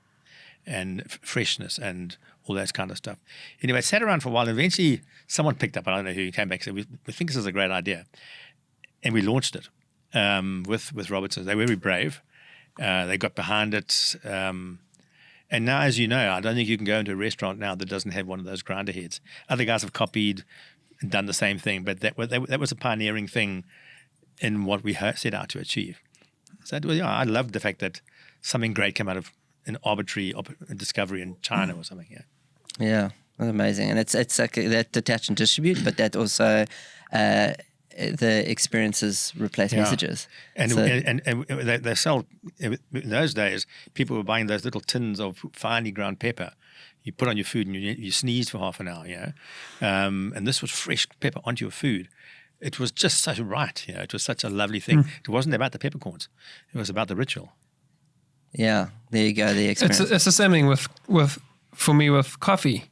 and freshness and all that kind of stuff. Anyway, it sat around for a while. And eventually, someone picked up. I don't know who. He came back and said, we think this is a great idea. And we launched it with Robertson's. They were very brave. They got behind it. And now, as you know, I don't think you can go into a restaurant now that doesn't have one of those grinder heads. Other guys have copied and done the same thing, but that was a pioneering thing in what we set out to achieve. So I loved the fact that something great came out of an arbitrary discovery in China or something. Yeah, that's amazing. And it's like that detach and distribute, but that also the experiences replace messages. And they sell, in those days, people were buying those little tins of finely ground pepper. You put on your food and you sneeze for half an hour, and this was fresh pepper onto your food. It was just so right, it was such a lovely thing. It wasn't about the peppercorns. It was about the ritual. Yeah, there you go, the experience. It's the same thing for me with coffee.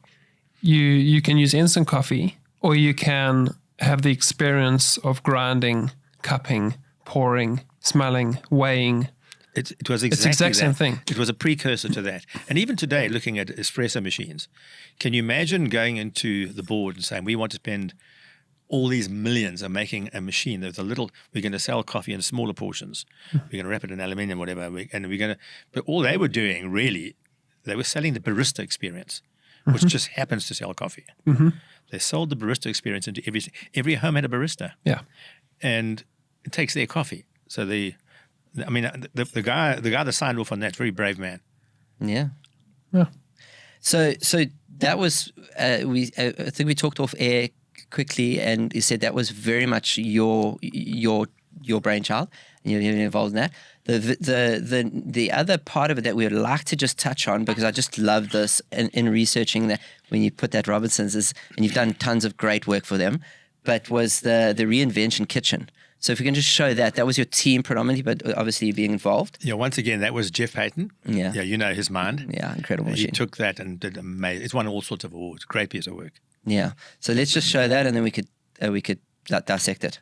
You can use instant coffee, or you can have the experience of grinding, cupping, pouring, smelling, weighing. It was exactly it's the exact same thing. It was a precursor to that. And even today, looking at espresso machines, can you imagine going into the board and saying, we want to spend all these millions on making a machine that's we're going to sell coffee in smaller portions. We're going to wrap it in aluminium, whatever. But all they were doing really, they were selling the barista experience, which just happens to sell coffee. They sold the barista experience into every home had a barista. Yeah. And it takes their coffee. So the guy that signed off on that, very brave man. Yeah. So that was I think we talked off air quickly, and you said that was very much your brainchild, and you're involved in that. The other part of it that we would like to just touch on, because I just love this in researching that when you put that Robertson's is, and you've done tons of great work for them, but was the reinvention kitchen. So if we can just show that was your team predominantly, but obviously you being involved. Yeah, once again, that was Jeff Payton. Yeah. Yeah, you know his mind. Yeah, incredible machine. He took that and did amazing. It's won all sorts of awards. Great piece of work. Yeah. So let's just show that, and then we could dissect it.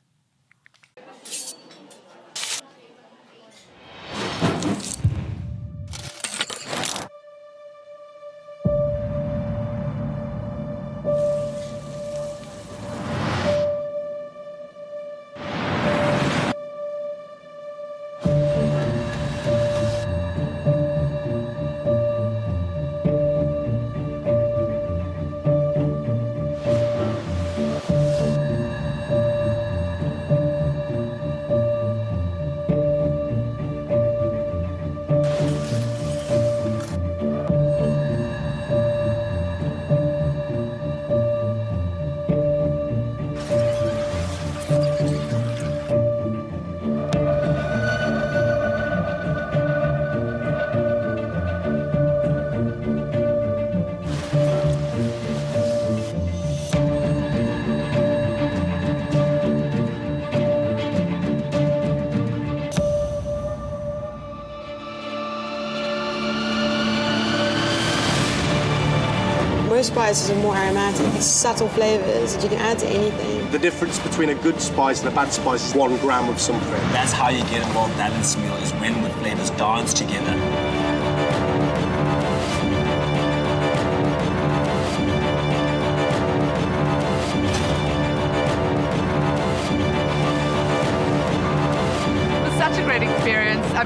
Most spices are more aromatic, subtle flavours that you can add to anything. The difference between a good spice and a bad spice is 1 gram of something. That's how you get a well-balanced meal, is when the flavours dance together.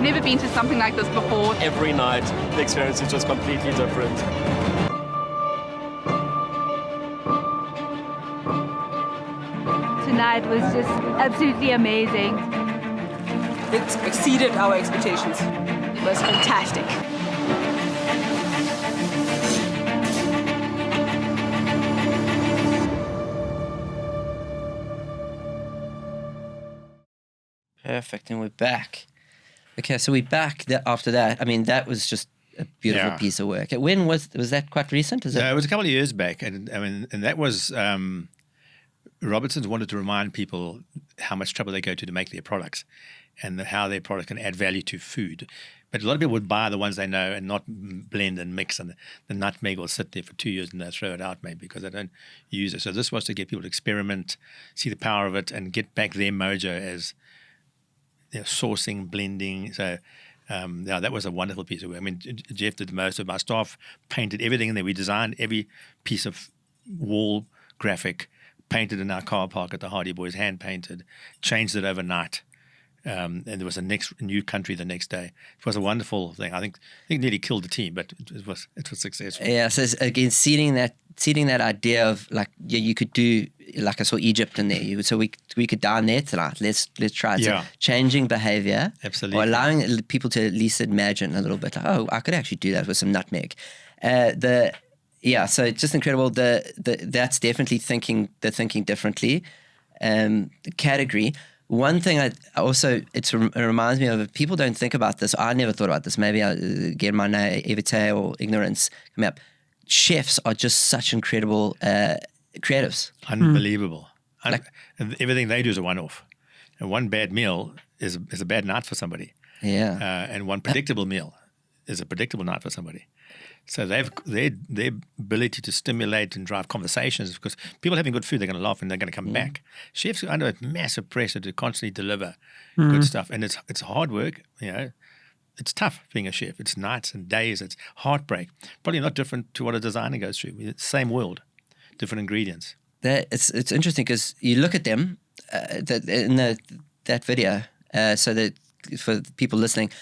I've never been to something like this before. Every night, the experience is just completely different. Tonight was just absolutely amazing. It exceeded our expectations. It was fantastic. Perfect, and we're back. Okay, so we're back after that. I mean, that was just a beautiful piece of work. When was that quite recent? It was a couple of years back, and that was Robertson's wanted to remind people how much trouble they go to make their products, and how their product can add value to food. But a lot of people would buy the ones they know and not blend and mix, and the nutmeg will sit there for 2 years and they'll throw it out maybe because they don't use it. So this was to get people to experiment, see the power of it, and get back their mojo as sourcing, blending. So that was a wonderful piece of work. I mean, Jeff did most of it. My staff painted everything in there. We designed every piece of wall graphic, painted in our car park at the Hardy Boys, hand painted, changed it overnight. And there was a new country the next day. It was a wonderful thing. I think nearly killed the team, but it was successful. Yeah. So again, seeding that idea of like, you could do, like I saw Egypt in there. So we could dine there tonight. Let's try it. So changing behavior, absolutely, or allowing people to at least imagine a little bit. Like, oh, I could actually do that with some nutmeg. So it's just incredible. That's definitely thinking differently. The category. One thing it reminds me of, people don't think about this. I never thought about this. Maybe I get my naivete or ignorance coming up. Chefs are just such incredible creatives. Unbelievable. Everything they do is a one-off. And one bad meal is a bad night for somebody. Yeah. And one predictable meal is a predictable night for somebody. So their ability to stimulate and drive conversations, because people having good food, they're going to laugh and they're going to come back. Chefs are under massive pressure to constantly deliver good stuff, and it's hard work. It's tough being a chef. It's nights and days. It's heartbreak. Probably not different to what a designer goes through. It's the same world, different ingredients. It's interesting because you look at them in that video. So that for people listening.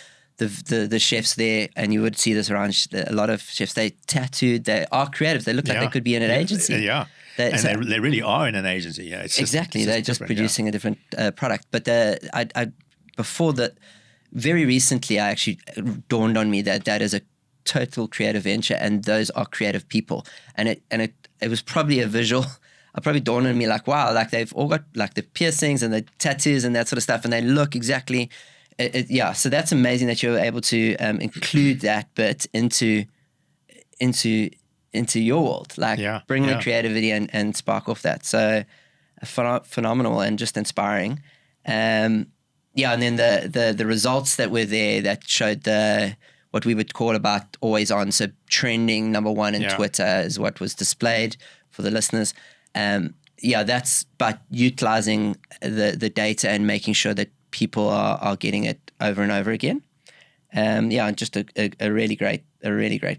The chefs there, and you would see this around a lot of chefs, they tattooed, they are creative, they look like they could be in an agency. Yeah, they really are in an agency. Yeah, exactly. They're just producing a different product. But I before that, very recently, I actually dawned on me that is a total creative venture, and those are creative people. And it was probably a visual. It probably dawned on me like, wow, like they've all got like the piercings and the tattoos and that sort of stuff, and they look exactly. So that's amazing that you're able to include that bit into your world, like bring the creativity and spark off that. So phenomenal and just inspiring. And then the results that were there that showed what we would call about always on. So trending number one in Twitter is what was displayed for the listeners. That's but utilizing the data and making sure that people are getting it over and over again. Just a really great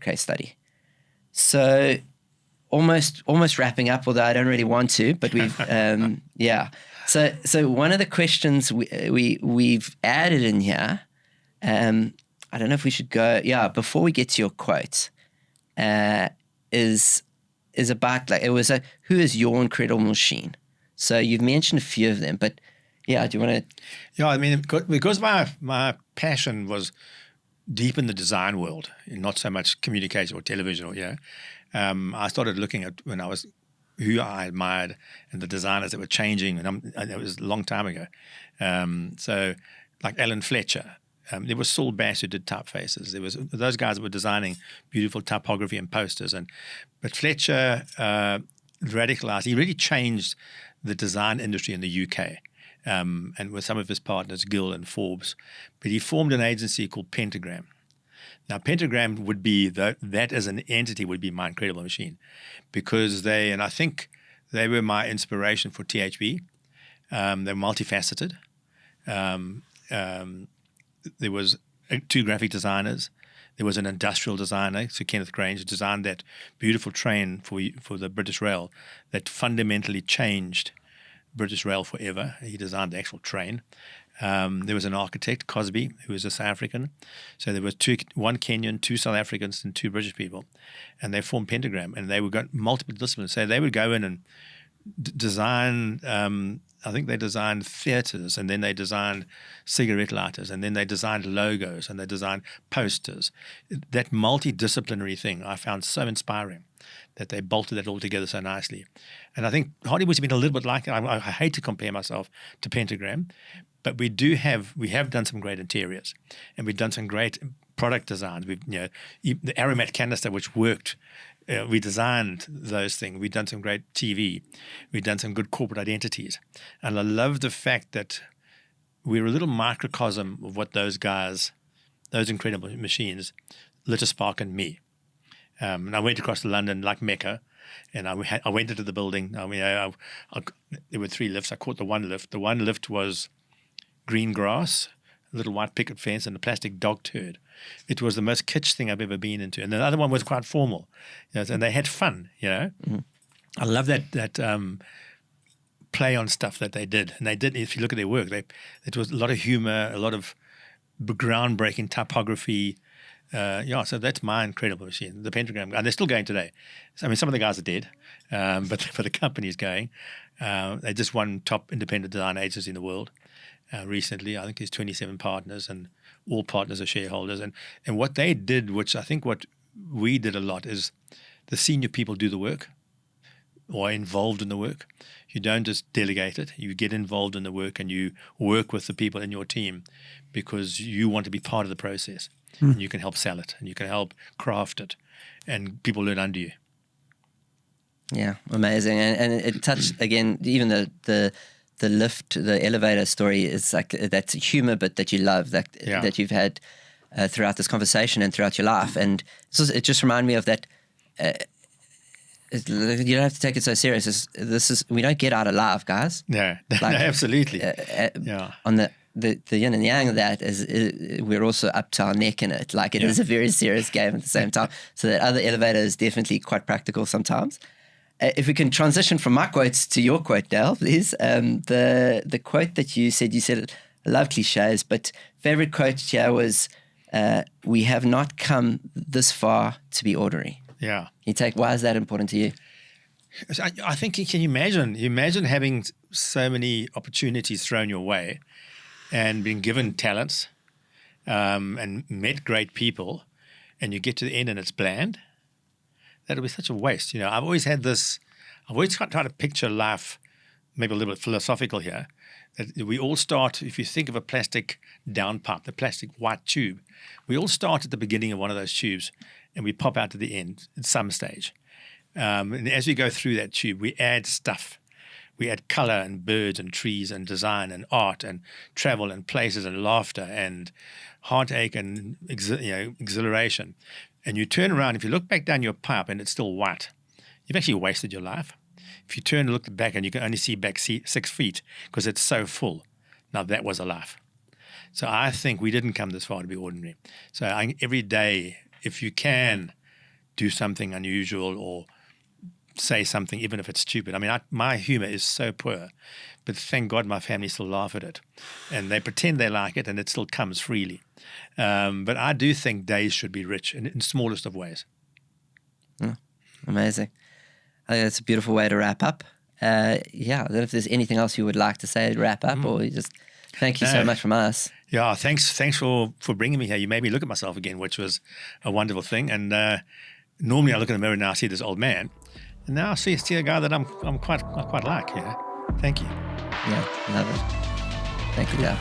case study. So almost wrapping up, although I don't really want to, but we've So one of the questions we've added in here, I don't know if we should go before we get to your quote, is about like who is your incredible machine? So you've mentioned a few of them, but do you want to? Yeah, I mean, because my passion was deep in the design world, not so much communication or television or I started looking at who I admired and the designers that were changing, and it was a long time ago. So like Alan Fletcher, there was Saul Bass who did typefaces. There was those guys that were designing beautiful typography and posters, but Fletcher radicalized. He really changed the design industry in the UK. And with some of his partners, Gill and Forbes. But he formed an agency called Pentagram. Now, Pentagram would be, that as an entity would be my incredible machine, because I think they were my inspiration for THB. They're multifaceted. There was 2 graphic designers. There was an industrial designer, so Kenneth Grange designed that beautiful train for the British Rail that fundamentally changed British Rail forever. He designed the actual train. There was an architect, Cosby, who was a South African. So there was one Kenyan, 2 South Africans, and 2 British people. And they formed Pentagram, and they would got multiple disciplines. So they would go in and design, I think they designed theatres, and then they designed cigarette lighters, and then they designed logos, and they designed posters. That multidisciplinary thing I found so inspiring, that they bolted that all together so nicely. And I think Hollywood's been a little bit like it. I hate to compare myself to Pentagram, but we have done some great interiors, and we've done some great product designs. The aromat canister, which worked, we designed those things. We've done some great TV. We've done some good corporate identities. And I love the fact that we're a little microcosm of what those guys, those incredible machines, lit a spark in me. And I went across to London like Mecca, and I went into the building. There were 3 lifts. I caught the one lift. The one lift was green grass, a little white picket fence, and a plastic dog turd. It was the most kitsch thing I've ever been into. And the other one was quite formal, and they had fun, Mm-hmm. I love that play on stuff that they did. And they did, if you look at their work, it was a lot of humor, a lot of groundbreaking typography. So that's my incredible machine, the Pentagram. And they're still going today. So, I mean, some of the guys are dead, but the company's going. They just won top independent design agency in the world recently. I think there's 27 partners, and all partners are shareholders. And what they did, which I think what we did a lot, is the senior people do the work or are involved in the work. You don't just delegate it. You get involved in the work, and you work with the people in your team because you want to be part of the process. And you can help sell it, and you can help craft it, and people learn under you. Yeah, amazing. And it touched, again, even the lift, the elevator story is like that's humour, but that you love, that you've had throughout this conversation and throughout your life. And it just reminded me of that. You don't have to take it so serious. We don't get out alive, guys. No, absolutely. On the yin and yang of that is we're also up to our neck in it. Like it is a very serious game at the same time. So that other elevator is definitely quite practical sometimes. If we can transition from my quotes to your quote, Dale, please. The quote that you said I love cliches, but favorite quote here was, "We have not come this far to be ordinary." Yeah. Why is that important to you? I think can you imagine having so many opportunities thrown your way, and being given talents, and met great people, and you get to the end and it's bland? That would be such a waste. I've always tried to picture life, maybe a little bit philosophical here, that we all start, if you think of a plastic downpipe, the plastic white tube, we all start at the beginning of one of those tubes, and we pop out to the end at some stage. And as we go through that tube, we add stuff. We add color and birds and trees and design and art and travel and places and laughter and heartache and exhilaration. And you turn around, if you look back down your pipe and it's still white, you've actually wasted your life. If you turn and look back and you can only see back 6 feet because it's so full, now that was a life. So I think we didn't come this far to be ordinary. So every day, if you can do something unusual or say something, even if it's stupid. I mean, my humor is so poor, but thank God my family still laugh at it. And they pretend they like it, and it still comes freely. But I do think days should be rich in smallest of ways. Amazing. I think that's a beautiful way to wrap up. I don't know if there's anything else you would like to say to wrap up, or you just thank you so much from us. Yeah, thanks for bringing me here. You made me look at myself again, which was a wonderful thing. And normally I look in the mirror and I see this old man, and now I see a guy that I quite like. Thank you. Yeah, love it. Thank you, Dale.